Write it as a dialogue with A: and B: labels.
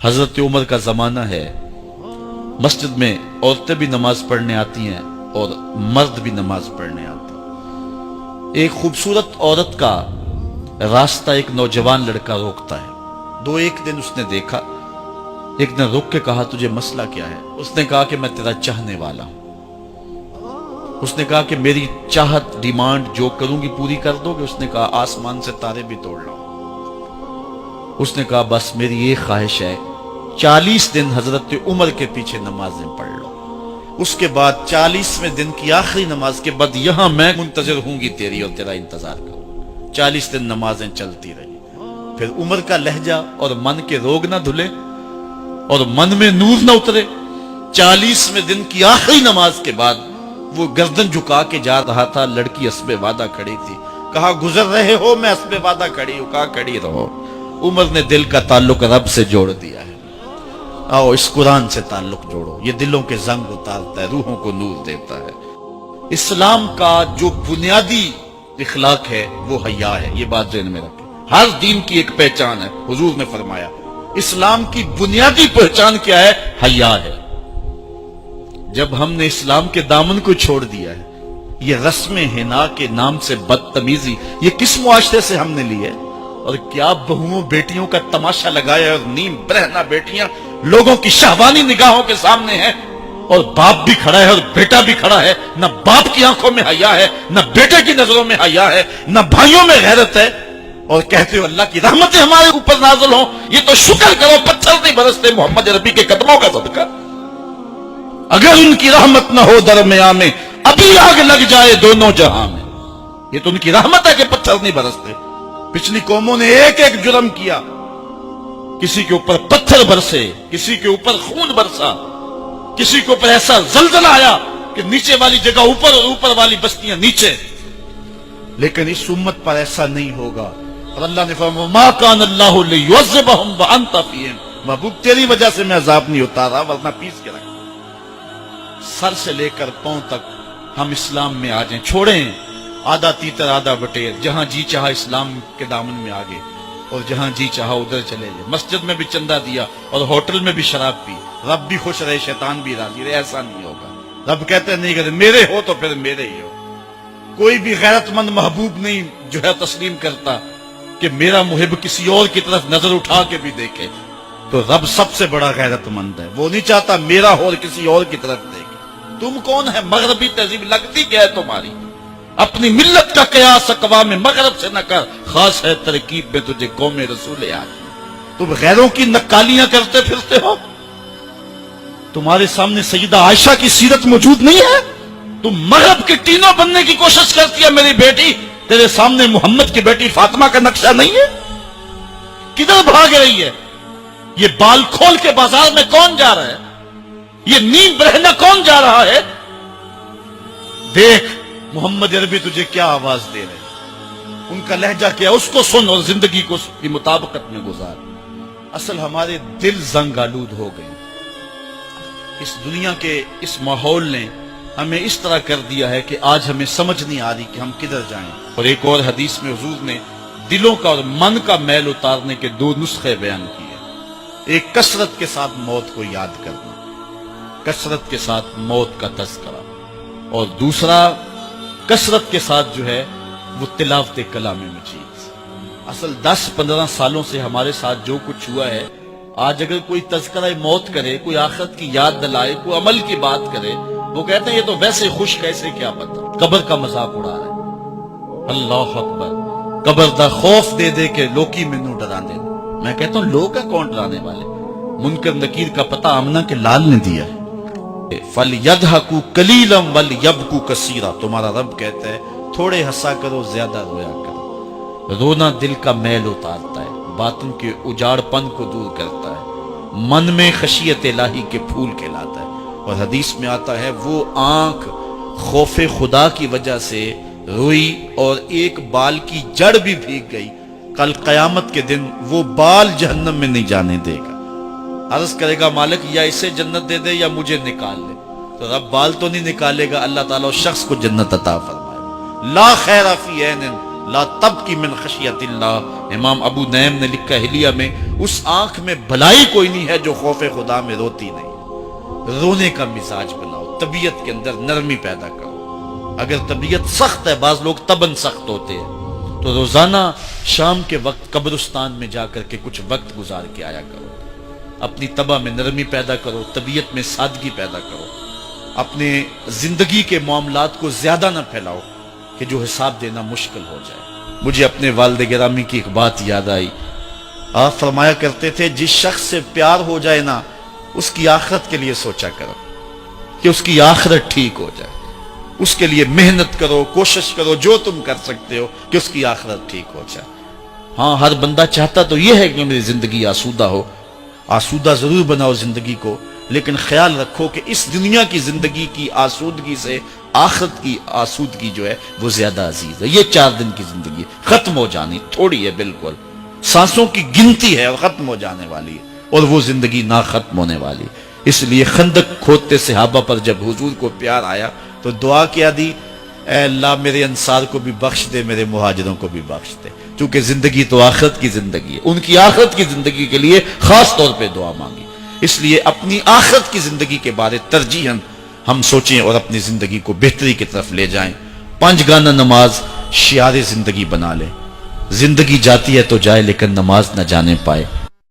A: حضرت عمر کا زمانہ ہے، مسجد میں عورتیں بھی نماز پڑھنے آتی ہیں اور مرد بھی نماز پڑھنے آتے ہیں۔ ایک خوبصورت عورت کا راستہ ایک نوجوان لڑکا روکتا ہے۔ ایک دن اس نے دیکھا، ایک دن رک کے کہا تجھے مسئلہ کیا ہے؟ اس نے کہا کہ میں تیرا چاہنے والا ہوں۔ اس نے کہا کہ میری چاہت ڈیمانڈ جو کروں گی پوری کر دو گے؟ اس نے کہا آسمان سے تارے بھی توڑ لاؤں۔ اس نے کہا بس میری یہ خواہش ہے 40 دن حضرت عمر کے پیچھے نمازیں پڑھ لو، اس کے بعد 40ویں دن کی آخری نماز کے بعد یہاں میں منتظر ہوں گی تیری اور تیرا انتظار کروں۔ 40 دن نمازیں چلتی رہی۔ پھر عمر کا لہجہ اور من کے روگ نہ دھلے اور من میں نور نہ اترے۔ 40ویں دن کی آخری نماز کے بعد وہ گردن جھکا کے جا رہا تھا، لڑکی اسبِ وعدہ کھڑی تھی۔ کہا گزر رہے ہو؟ میں اسبِ وعدہ کھڑی ہوں۔ کہا کھڑی رہو۔ عمر نے دل کا تعلق رب سے جوڑ دیا ہے۔ آؤ اس قرآن سے تعلق جوڑو، یہ دلوں کے زنگ اتارتا ہے، روحوں کو نور دیتا ہے۔ اسلام کا جو بنیادی اخلاق ہے وہ حیا ہے، یہ بات ذہن میں رکھیں۔ ہر دین کی ایک پہچان ہے، حضور نے فرمایا اسلام کی بنیادی پہچان کیا ہے؟ حیا ہے۔ جب ہم نے اسلام کے دامن کو چھوڑ دیا ہے، یہ رسم حنا کے نام سے بدتمیزی یہ کس معاشرے سے ہم نے لی ہے؟ اور کیا بہوؤں بیٹیوں کا تماشا لگایا اور نیم برہنہ بیٹیاں لوگوں کی شہوانی نگاہوں کے سامنے ہیں، اور باپ بھی کھڑا ہے اور بیٹا بھی کھڑا ہے۔ نہ باپ کی آنکھوں میں حیا ہے، نہ بیٹے کی نظروں میں حیا ہے، نہ بھائیوں میں غیرت ہے، اور کہتے ہو اللہ کی رحمتیں ہمارے اوپر نازل ہوں۔ یہ تو شکر کرو پتھر نہیں برستے محمد عربی کے قدموں کا صدقہ۔ اگر ان کی رحمت نہ ہو درمیان میں ابھی آگ لگ جائے دونوں جہاں میں۔ یہ تو ان کی رحمت ہے کہ پتھر نہیں برستے۔ پچھلی قوموں نے ایک ایک جرم کیا، کسی کے اوپر پتھر برسے، کسی کے اوپر خون برسا، کسی کے اوپر ایسا زلزلہ آیا کہ نیچے والی جگہ اوپر اور اوپر والی بستیاں نیچے۔ لیکن اس امت پر ایسا نہیں ہوگا، اور اللہ نے فرمایا ما کان اللہ لیعذبہم وانت فیہم، محبوب تیری وجہ سے میں عذاب نہیں اتارا ورنہ پیس کے رکھ۔ سر سے لے کر پاؤں تک ہم اسلام میں آ جائیں، چھوڑیں آدھا تیتر آدھا بٹیر، جہاں جی چاہا اسلام کے دامن میں آگے اور جہاں جی چاہا ادھر چلے جائے۔ مسجد میں بھی چندہ دیا اور ہوٹل میں بھی شراب پی، رب بھی خوش رہے شیطان بھی راضی رہے، ایسا نہیں ہوگا۔ رب کہتے نہیں کہ میرے ہو تو پھر میرے ہی ہو۔ کوئی بھی غیرت مند محبوب نہیں جو ہے تسلیم کرتا کہ میرا محب کسی اور کی طرف نظر اٹھا کے بھی دیکھے، تو رب سب سے بڑا غیرت مند ہے، وہ نہیں چاہتا میرا ہو اور کسی اور کی طرف دیکھے۔ تم کون ہے؟ مغربی تہذیب لگتی کیا ہے تمہاری؟ اپنی ملت کا قیاس اقوام مغرب سے نہ کر، خاص ہے ترکیب میں تجھے قوم رسول آدمی۔ تم غیروں کی نقالیاں کرتے پھرتے ہو، تمہارے سامنے سیدہ عائشہ کی سیرت موجود نہیں ہے؟ تم مغرب کے ٹینوں بننے کی کوشش کرتی ہے میری بیٹی، تیرے سامنے محمد کی بیٹی فاطمہ کا نقشہ نہیں ہے؟ کدھر بھاگ رہی ہے؟ یہ بال کھول کے بازار میں کون جا رہا ہے؟ یہ نیم برہنہ کون جا رہا ہے؟ دیکھ محمد عربی تجھے کیا آواز دے رہے ہیں، ان کا لہجہ کیا، اس کو سن اور زندگی کو کی مطابقت میں گزار۔ اصل ہمارے دل زنگ آلود ہو گئے، اس دنیا کے اس ماحول نے ہمیں اس طرح کر دیا ہے کہ آج ہمیں سمجھ نہیں آ رہی کہ ہم کدھر جائیں۔ اور ایک اور حدیث میں حضور نے دلوں کا اور من کا میل اتارنے کے 2 نسخے بیان کیے۔ ایک کثرت کے ساتھ موت کو یاد کرنا، کثرت کے ساتھ موت کا تذکرہ، اور دوسرا کثرت کے ساتھ جو ہے وہ تلاوت کلام مجید۔ اصل 10-15 سالوں سے ہمارے ساتھ جو کچھ ہوا ہے، آج اگر کوئی تذکرہ موت کرے، کوئی آخرت کی یاد دلائے، کوئی عمل کی بات کرے، وہ کہتے ہیں یہ تو ویسے خوش کیسے کیا پتا، قبر کا مذاق اڑا رہا ہے۔ اللہ اکبر، قبر دا خوف دے دے کے لوکی مینوں ڈرا دے۔ میں کہتا ہوں لوگ ہیں کون ڈرانے والے؟ منکر نکیر کا پتہ آمنہ کے لال نے دیا ہے۔ فَلْيَضْحَكُوا قَلِيلًا وَلْيَبْكُوا كَثِيرًا، تمہارا رب کہتا ہے تھوڑے ہنسا کرو زیادہ رویا کرو۔ رونا دل کا میل اتارتا ہے، باطن کے اجاڑ پن کو دور کرتا ہے، من میں خشیت الہی کے پھول کھلاتا ہے۔ اور حدیث میں آتا ہے وہ آنکھ خوف خدا کی وجہ سے روئی اور ایک بال کی جڑ بھی بھیگ گئی، کل قیامت کے دن وہ بال جہنم میں نہیں جانے دے گا۔ عرض کرے گا مالک یا اسے جنت دے دے یا مجھے نکال لے، تو رب بال تو نہیں نکالے گا، اللہ تعالیٰ اس شخص کو جنت عطا فرمائے۔ لا خیر فی عین لا تبکی من خشیت اللہ، امام ابو نعیم نے لکھا حلیہ میں، اس آنکھ میں بھلائی کوئی نہیں ہے جو خوف خدا میں روتی نہیں۔ رونے کا مزاج بناؤ، طبیعت کے اندر نرمی پیدا کرو۔ اگر طبیعت سخت ہے، بعض لوگ تباً سخت ہوتے ہیں، تو روزانہ شام کے وقت قبرستان میں جا کر کے کچھ وقت گزار کے آیا کرو۔ اپنی طبع میں نرمی پیدا کرو، طبیعت میں سادگی پیدا کرو، اپنے زندگی کے معاملات کو زیادہ نہ پھیلاؤ کہ جو حساب دینا مشکل ہو جائے۔ مجھے اپنے والد گرامی کی ایک بات یاد آئی، آپ فرمایا کرتے تھے جس شخص سے پیار ہو جائے نا، اس کی آخرت کے لیے سوچا کرو کہ اس کی آخرت ٹھیک ہو جائے، اس کے لیے محنت کرو، کوشش کرو، جو تم کر سکتے ہو کہ اس کی آخرت ٹھیک ہو جائے۔ ہاں، ہر بندہ چاہتا تو یہ ہے کہ میری زندگی آسودہ ہو، آسودہ ضرور بناؤ زندگی کو، لیکن خیال رکھو کہ اس دنیا کی زندگی کی آسودگی سے آخرت کی آسودگی جو ہے وہ زیادہ عزیز ہے۔ یہ 4 دن کی زندگی ختم ہو جانی تھوڑی ہے، بالکل سانسوں کی گنتی ہے اور ختم ہو جانے والی ہے، اور وہ زندگی نہ ختم ہونے والی۔ اس لیے خندق کھودتے صحابہ پر جب حضور کو پیار آیا تو دعا کیا دی، اے اللہ میرے انصار کو بھی بخش دے، میرے مہاجروں کو بھی بخش دے، چونکہ زندگی تو آخرت کی زندگی ہے، ان کی آخرت کی زندگی کے لیے خاص طور پہ دعا مانگی۔ اس لیے اپنی آخرت کی زندگی کے بارے ترجیحاً ہم سوچیں اور اپنی زندگی کو بہتری کی طرف لے جائیں۔ 5 گانہ نماز شعار زندگی بنا لیں۔ زندگی جاتی ہے تو جائے، لیکن نماز نہ جانے پائے۔